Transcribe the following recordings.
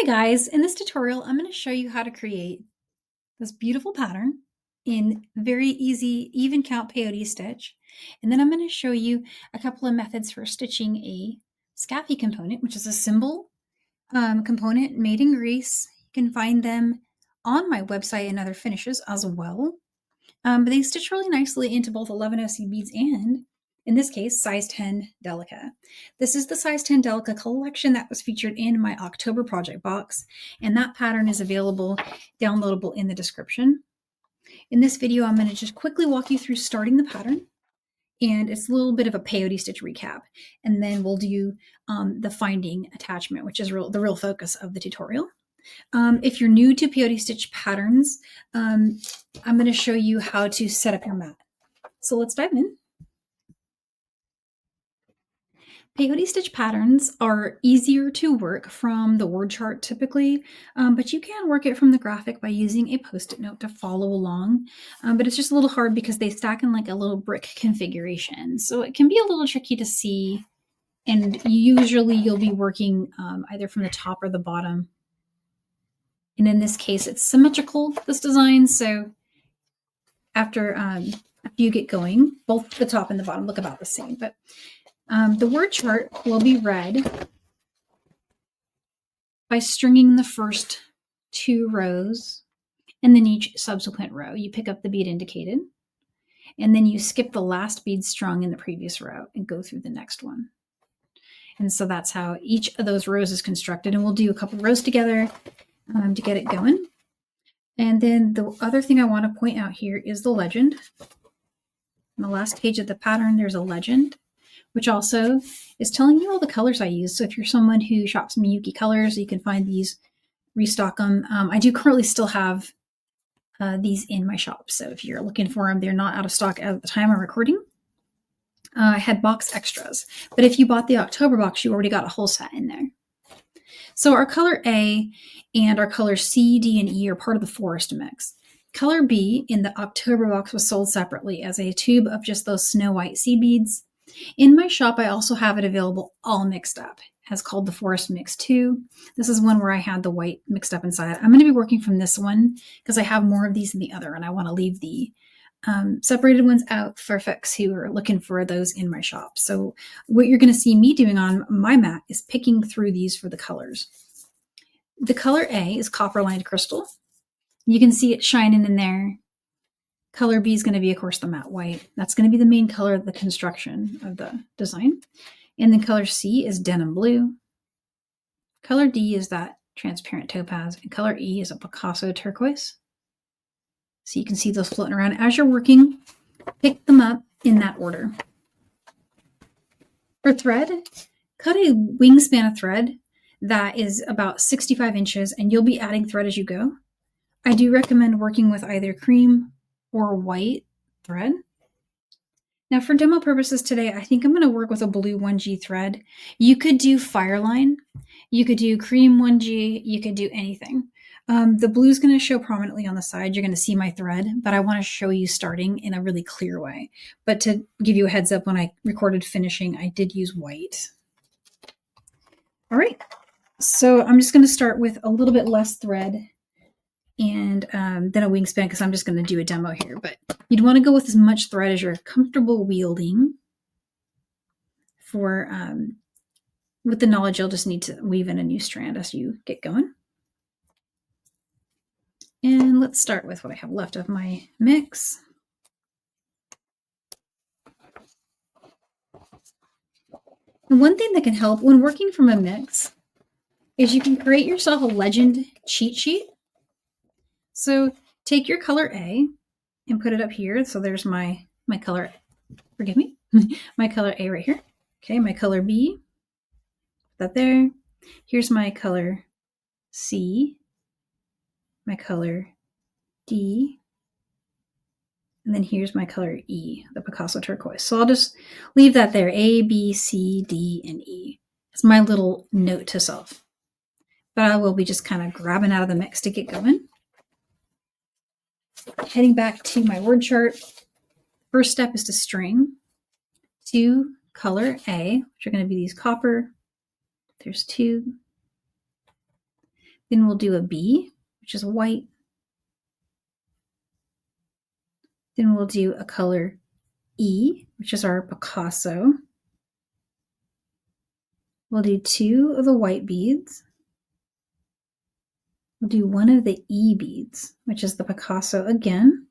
Hi guys, in this tutorial I'm going to show you how to create this beautiful pattern in very easy even count peyote stitch, and then I'm going to show you a couple of methods for stitching a Skafi component, which is a cymbal component made in Greece. You can find them on my website and other finishes as well. But they stitch really nicely into both 11OC beads and, in this case, size 10 Delica. This is the size 10 Delica collection that was featured in my October project box, and that pattern is available, downloadable in the description. In this video, I'm going to just quickly walk you through starting the pattern, and it's a little bit of a peyote stitch recap, and then we'll do the finding attachment, which is the real focus of the tutorial. If you're new to peyote stitch patterns, I'm going to show you how to set up your mat. So let's dive in. Peyote stitch patterns are easier to work from the word chart typically, but you can work it from the graphic by using a post-it note to follow along. But it's just a little hard because they stack in like a little brick configuration. So it can be a little tricky to see, and usually you'll be working either from the top or the bottom. And in this case, it's symmetrical, this design. So after you get going, both the top and the bottom look about the same. But the word chart will be read by stringing the first 2 rows, and then each subsequent row you pick up the bead indicated, and then you skip the last bead strung in the previous row and go through the next one. And so that's how each of those rows is constructed, and we'll do a couple rows together to get it going. And then the other thing I want to point out here is the legend. On the last page of the pattern, there's a legend, which also is telling you all the colors I use. So if you're someone who shops Miyuki colors, you can find these, restock them. I do currently still have these in my shop. So if you're looking for them, they're not out of stock at the time of recording. I had box extras, but if you bought the October box, you already got a whole set in there. So our color A and our color C, D, and E are part of the forest mix. Color B in the October box was sold separately as a tube of just those snow white seed beads. In my shop, I also have it available all mixed up. It's called the Forest Mix 2. This is one where I had the white mixed up inside. I'm going to be working from this one because I have more of these than the other, and I want to leave the separated ones out for folks who are looking for those in my shop. So what you're going to see me doing on my mat is picking through these for the colors. The color A is copper lined crystal. You can see it shining in there. Color B is going to be, of course, the matte white. That's going to be the main color of the construction of the design. And then color C is denim blue. Color D is that transparent topaz. And color E is a Picasso turquoise. So you can see those floating around. As you're working, pick them up in that order. For thread, cut a wingspan of thread that is about 65 inches, and you'll be adding thread as you go. I do recommend working with either cream or white thread. Now for demo purposes today, I think I'm going to work with a blue 1G thread. You could do Fireline, you could do cream 1G, you could do anything. The blue is going to show prominently on the side. You're going to see my thread, but I want to show you starting in a really clear way. But to give you a heads up, when I recorded finishing, I did use white. All right, so I'm just going to start with a little bit less thread and then a wingspan because I'm just going to do a demo here. But you'd want to go with as much thread as you're comfortable wielding. For with the knowledge, you'll just need to weave in a new strand as you get going. And let's start with what I have left of my mix. And one thing that can help when working from a mix is you can create yourself a legend cheat sheet. So take your color A and put it up here. So there's my color, forgive me, my color A right here. Okay, my color B, put that there. Here's my color C, my color D, and then here's my color E, the Picasso turquoise. So I'll just leave that there, A, B, C, D, and E. It's my little note to self. But I will be just kind of grabbing out of the mix to get going. Heading back to my word chart, first step is to string to color A, which are going to be these copper. There's 2. Then we'll do a B, which is white. Then we'll do a color E, which is our Picasso. We'll do 2 of the white beads. We'll do 1 of the E beads, which is the Picasso again.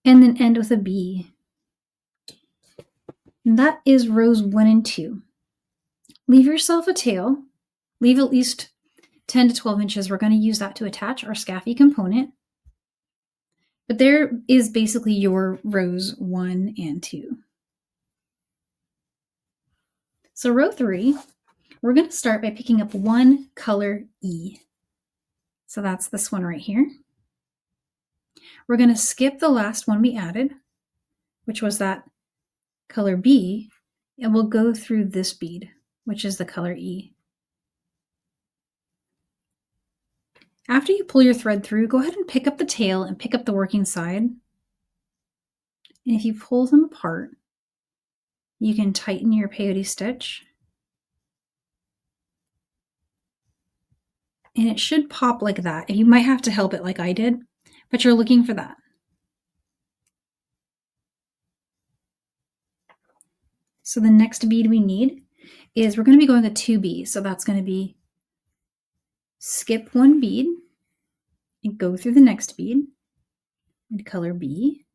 And then end with a B. And that is rows 1 and 2. Leave yourself a tail. Leave at least 10 to 12 inches. We're going to use that to attach our Skafi component. But there is basically your rows 1 and 2. So row 3, we're going to start by picking up 1 color E. So that's this one right here. We're going to skip the last one we added, which was that color B, and we'll go through this bead, which is the color E. After you pull your thread through, go ahead and pick up the tail and pick up the working side. And if you pull them apart, you can tighten your peyote stitch. And it should pop like that. You might have to help it like I did, but you're looking for that. So the next bead we need is we're going to be going a 2B. So that's going to be skip 1 bead and go through the next bead and color B.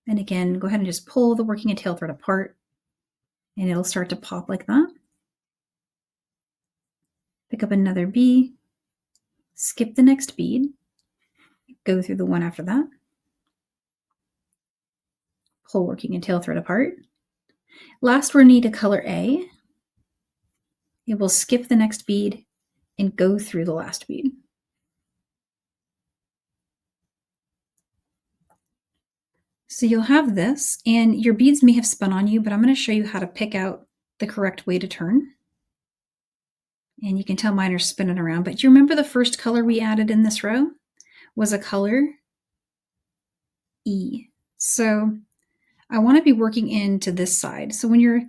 And again, go ahead and just pull the working and tail thread apart and it'll start to pop like that. Pick up another B, skip the next bead, go through the one after that, pull working and tail thread apart. Last, we'll need a color A. It will skip the next bead and go through the last bead. So you'll have this, and your beads may have spun on you, but I'm going to show you how to pick out the correct way to turn. And you can tell mine are spinning around, but do you remember the first color we added in this row was a color E. So I want to be working into this side. So when your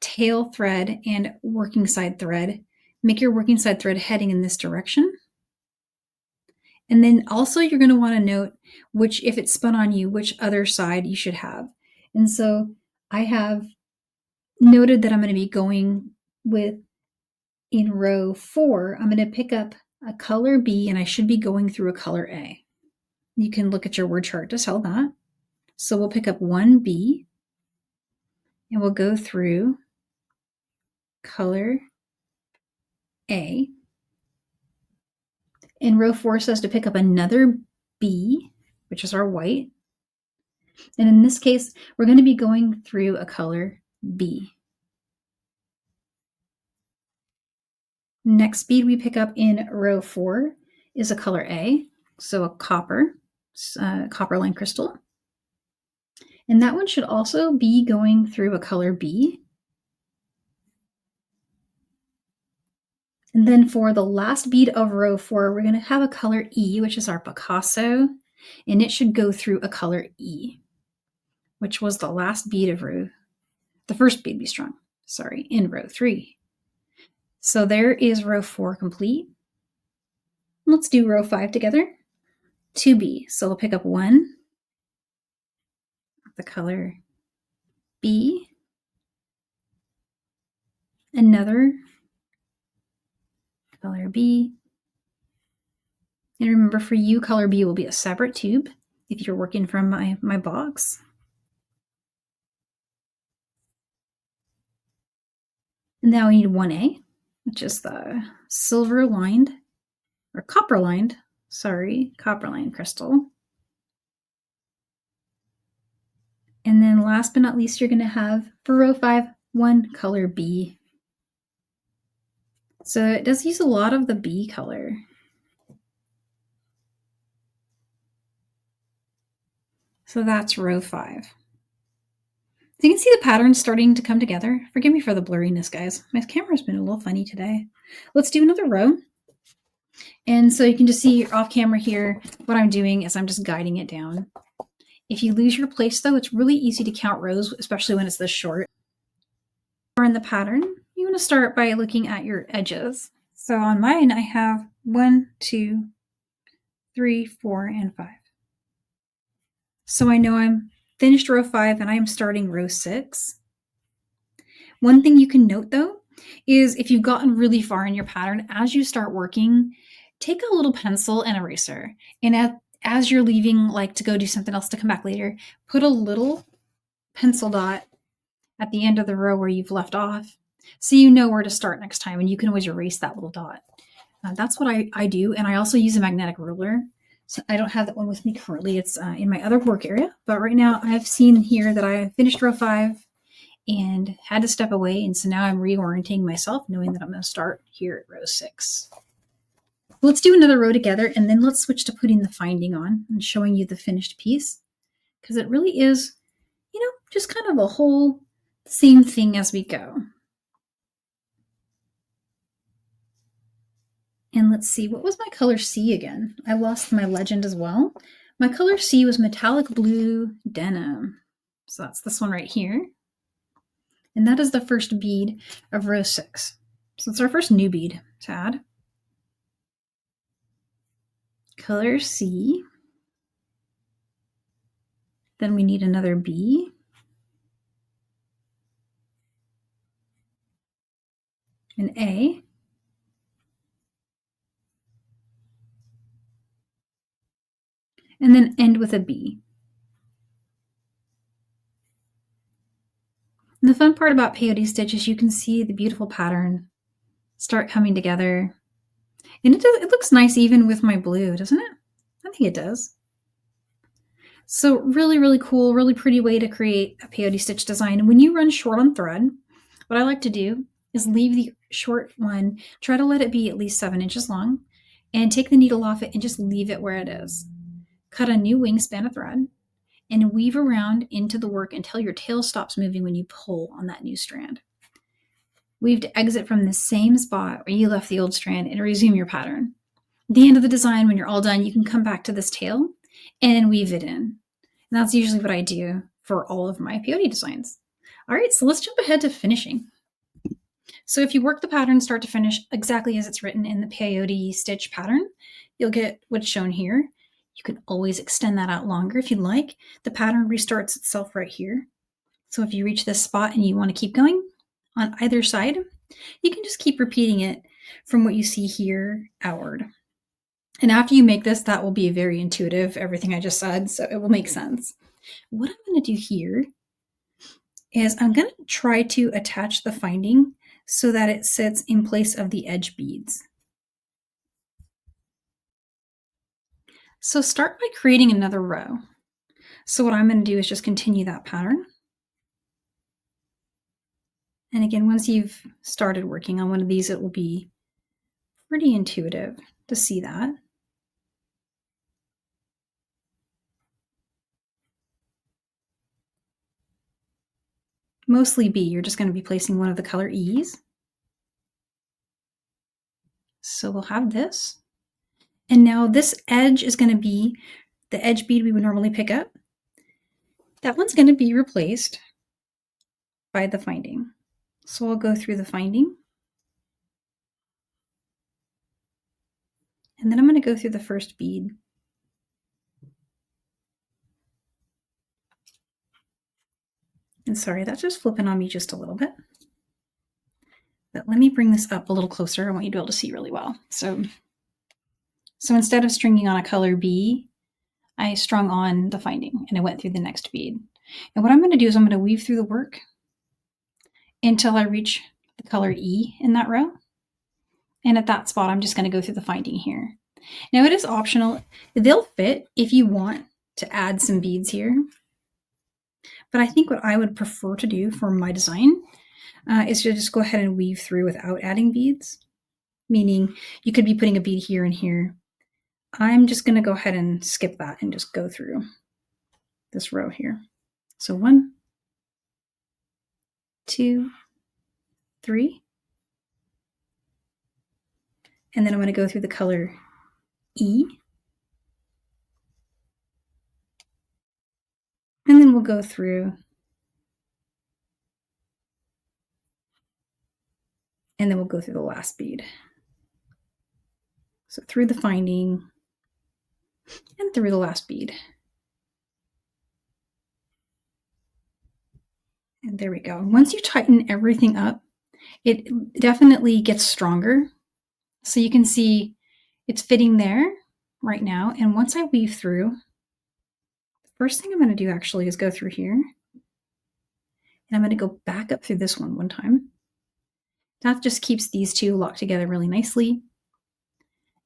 tail thread and working side thread, make your working side thread heading in this direction. And then also you're going to want to note which, if it's spun on you, which other side you should have. And so I have noted that I'm going to be going with, in row 4, I'm going to pick up a color B and I should be going through a color A. You can look at your word chart to tell that. So we'll pick up 1 B and we'll go through color A. And row 4 says to pick up another B, which is our white. And in this case, we're going to be going through a color B. Next bead we pick up in row 4 is a color A, so a copper line crystal. And that one should also be going through a color B. And then for the last bead of row 4, we're going to have a color E, which is our Picasso, and it should go through a color E, which was the last bead of the first bead we strung, in row 3. So there is row 4 complete. Let's do row 5 together. 2B. So we'll pick up 1, the color B, another color B. And remember, for you, color B will be a separate tube if you're working from my box. And now we need 1A, which is the copper lined crystal. And then last but not least, you're going to have, for row 5, 1 color B. So it does use a lot of the B color. So that's row 5. So you can see the patterns starting to come together. Forgive me for the blurriness, guys. My camera's been a little funny today. Let's do another row. And so you can just see off camera here, what I'm doing is I'm just guiding it down. If you lose your place though, it's really easy to count rows, especially when it's this short. Or in the pattern, you want to start by looking at your edges. So on mine, I have 1, 2, 3, 4, and 5. So I know I'm finished row 5 and I'm starting row 6. One thing you can note though is if you've gotten really far in your pattern, as you start working, take a little pencil and eraser. And as you're leaving, like to go do something else to come back later, put a little pencil dot at the end of the row where you've left off so you know where to start next time, and you can always erase that little dot. That's what I do, and I also use a magnetic ruler. So I don't have that one with me currently. It's in my other work area, but right now I've seen here that I finished row 5 and had to step away, and so now I'm reorienting myself, knowing that I'm going to start here at row 6. Let's do another row together, and then let's switch to putting the finding on and showing you the finished piece, because it really is, just kind of a whole same thing as we go. And let's see, what was my color C again? I lost my legend as well. My color C was metallic blue denim. So that's this one right here. And that is the first bead of row 6. So it's our first new bead to add. Color C. Then we need another B. An A. And then end with a B. And the fun part about peyote stitch is you can see the beautiful pattern start coming together. And it looks nice even with my blue, doesn't it? I think it does. So really, really cool, really pretty way to create a peyote stitch design. And when you run short on thread, what I like to do is leave the short one, try to let it be at least 7 inches long, and take the needle off it and just leave it where it is. Cut a new wingspan of thread and weave around into the work until your tail stops moving when you pull on that new strand. Weave to exit from the same spot where you left the old strand and resume your pattern. At the end of the design, when you're all done, you can come back to this tail and weave it in. And that's usually what I do for all of my peyote designs. All right, so let's jump ahead to finishing. So if you work the pattern start to finish exactly as it's written in the peyote stitch pattern, you'll get what's shown here. You can always extend that out longer if you'd like. The pattern restarts itself right here. So if you reach this spot and you want to keep going on either side, you can just keep repeating it from what you see here outward. And after you make this, that will be very intuitive, everything I just said, so it will make sense. What I'm going to do here is I'm going to try to attach the finding so that it sits in place of the edge beads. So start by creating another row. So what I'm going to do is just continue that pattern. And again, once you've started working on one of these, it will be pretty intuitive to see that. Mostly B, you're just going to be placing one of the color E's. So we'll have this. And now this edge is going to be the edge bead we would normally pick up. That one's going to be replaced by the finding. So I'll go through the finding. And then I'm going to go through the first bead. And sorry, that's just flipping on me just a little bit. But let me bring this up a little closer. I want you to be able to see really well. So instead of stringing on a color B, I strung on the finding and I went through the next bead. And what I'm going to do is I'm going to weave through the work until I reach the color E in that row. And at that spot, I'm just going to go through the finding here. Now it is optional. They'll fit if you want to add some beads here. But I think what I would prefer to do for my design is to just go ahead and weave through without adding beads. Meaning you could be putting a bead here and here. I'm just going to go ahead and skip that and just go through this row here. So 1, 2, 3. And then I'm going to go through the color E. And then we'll go through. And then we'll go through the last bead. So through the finding and through the last bead. And there we go. Once you tighten everything up, it definitely gets stronger. So you can see it's fitting there right now. And once I weave through, the first thing I'm going to do actually is go through here. And I'm going to go back up through this one time. That just keeps these two locked together really nicely.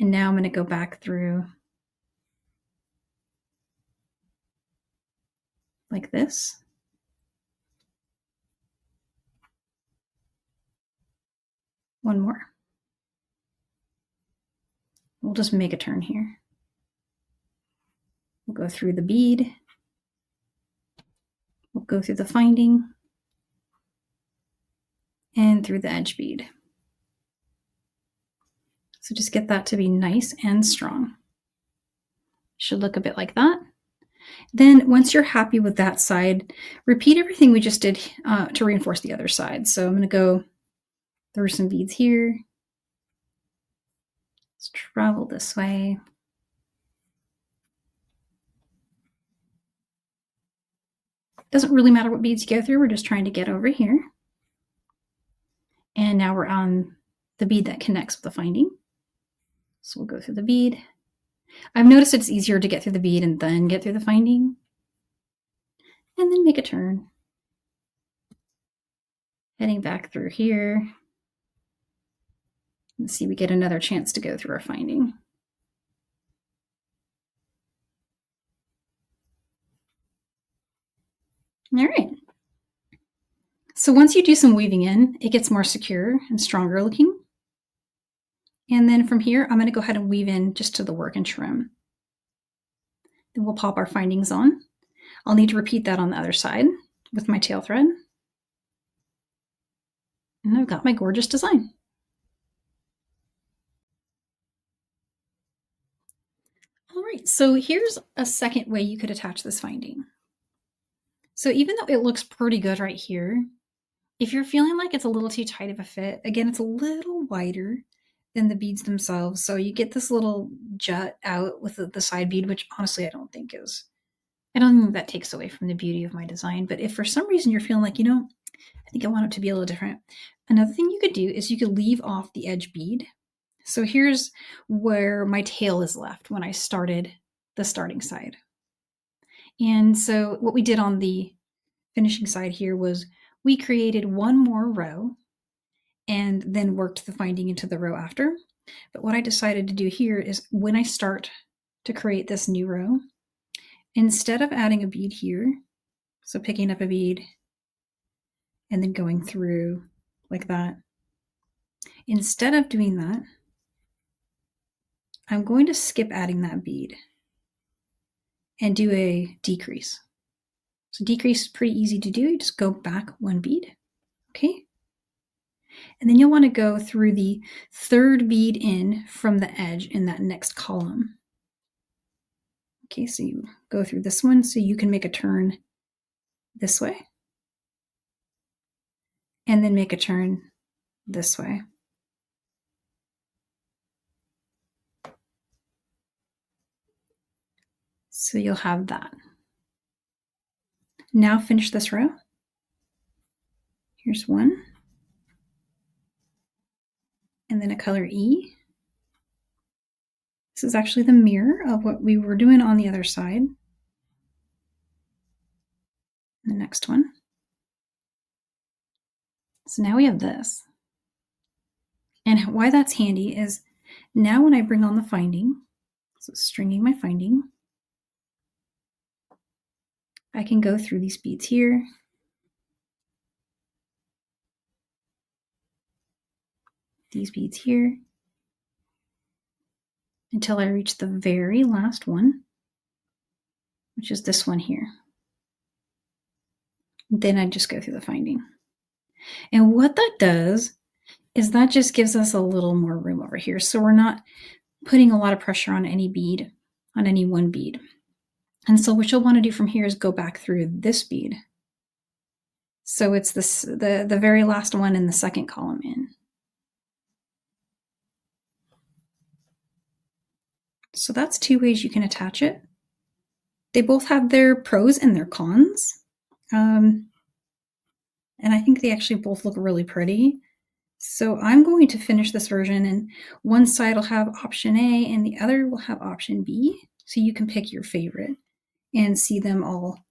And now I'm going to go back through like this. One more. We'll just make a turn here. We'll go through the bead. We'll go through the finding and through the edge bead. So just get that to be nice and strong. Should look a bit like that. Then once you're happy with that side, repeat everything we just did to reinforce the other side. So I'm going to go through some beads here. Let's travel this way. Doesn't really matter what beads you go through. We're just trying to get over here. And now we're on the bead that connects with the finding. So we'll go through the bead. I've noticed it's easier to get through the bead and then get through the finding. And then make a turn. Heading back through here. Let's see, we get another chance to go through our finding. All right. So once you do some weaving in, it gets more secure and stronger looking. And then from here, I'm going to go ahead and weave in just to the work and trim. Then we'll pop our findings on. I'll need to repeat that on the other side with my tail thread. And I've got my gorgeous design. All right, so here's a second way you could attach this finding. So even though it looks pretty good right here, if you're feeling like it's a little too tight of a fit, again, it's a little wider than the beads themselves. So you get this little jut out with the side bead, which honestly I don't think that takes away from the beauty of my design. But if for some reason you're feeling like, I think I want it to be a little different, another thing you could do is you could leave off the edge bead. So here's where my tail is left when I started the starting side. And so what we did on the finishing side here was we created one more row and then worked the finding into the row after. But what I decided to do here is when I start to create this new row, instead of adding a bead here, so picking up a bead and then going through like that, instead of doing that, I'm going to skip adding that bead and do a decrease. So decrease is pretty easy to do. You just go back one bead, okay? And then you'll want to go through the third bead in from the edge in that next column. Okay, so you go through this one so you can make a turn this way. And then make a turn this way. So you'll have that. Now finish this row. Here's one. And then a color E. This is actually the mirror of what we were doing on the other side. The next one. So now we have this. And why that's handy is now when I bring on the finding, so stringing my finding, I can go through these beads here. These beads here until I reach the very last one, which is this one here. Then I just go through the finding. And what that does is that just gives us a little more room over here. So we're not putting a lot of pressure on any bead, on any one bead. And so what you'll want to do from here is go back through this bead. So it's this the very last one in the second column in. So that's two ways you can attach it. They both have their pros and their cons. And I think they actually both look really pretty. So I'm going to finish this version, and one side will have option A and the other will have option B. So you can pick your favorite and see them all,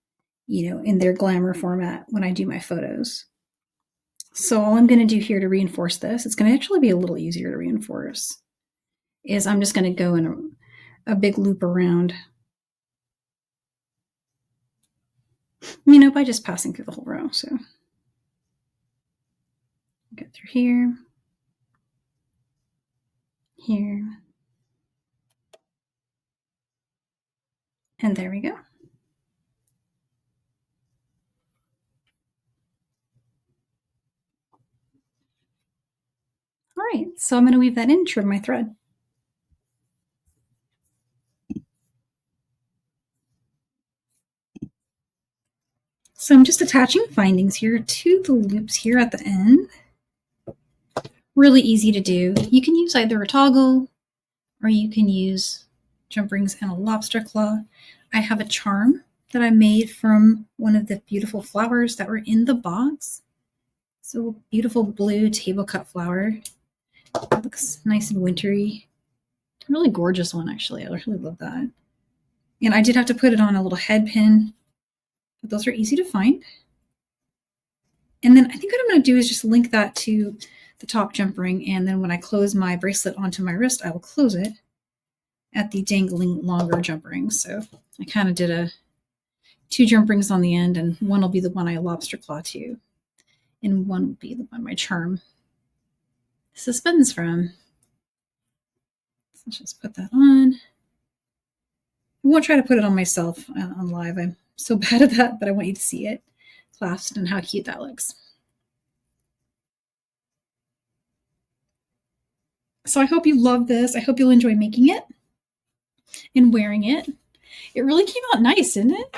in their glamour format when I do my photos. So all I'm going to do here to reinforce this, it's going to actually be a little easier to reinforce, is I'm just going to go in a big loop around, by just passing through the whole row. So get through here, here, and there we go. All right, so I'm going to weave that in, trim my thread. So I'm just attaching findings here to the loops here at the end. Really easy to do. You can use either a toggle or you can use jump rings and a lobster claw. I have a charm that I made from one of the beautiful flowers that were in the box. So beautiful blue table cut flower. It looks nice and wintry. Really gorgeous one, actually. I really love that. And I did have to put it on a little head pin, but those are easy to find. And then I think what I'm going to do is just link that to the top jump ring. And then when I close my bracelet onto my wrist, I will close it at the dangling longer jump ring. So I kind of did two jump rings on the end, and one will be the one I lobster claw to, and one will be the one my charm suspends from. So let's just put that on. I won't try to put it on myself on live. I'm so bad at that, but I want you to see it clasped and how cute that looks. So I hope you love this. I hope you'll enjoy making it and wearing it. It really came out nice, didn't it?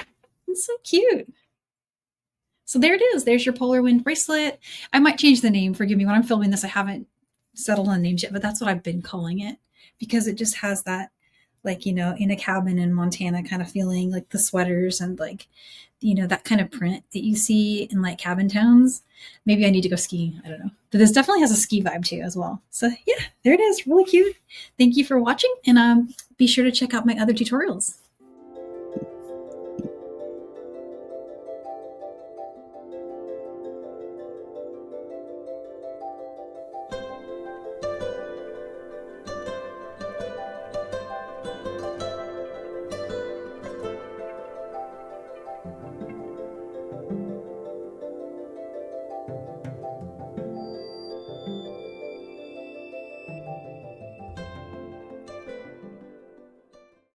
It's so cute. So there it is. There's your polar wind bracelet. I might change the name. Forgive me. When I'm filming this, I haven't settled on names yet, but that's what I've been calling it because it just has that, in a cabin in Montana kind of feeling, like the sweaters and that kind of print that you see in cabin towns. Maybe I need to go skiing. I don't know. But this definitely has a ski vibe too as well. So yeah, there it is. Really cute. Thank you for watching, and be sure to check out my other tutorials.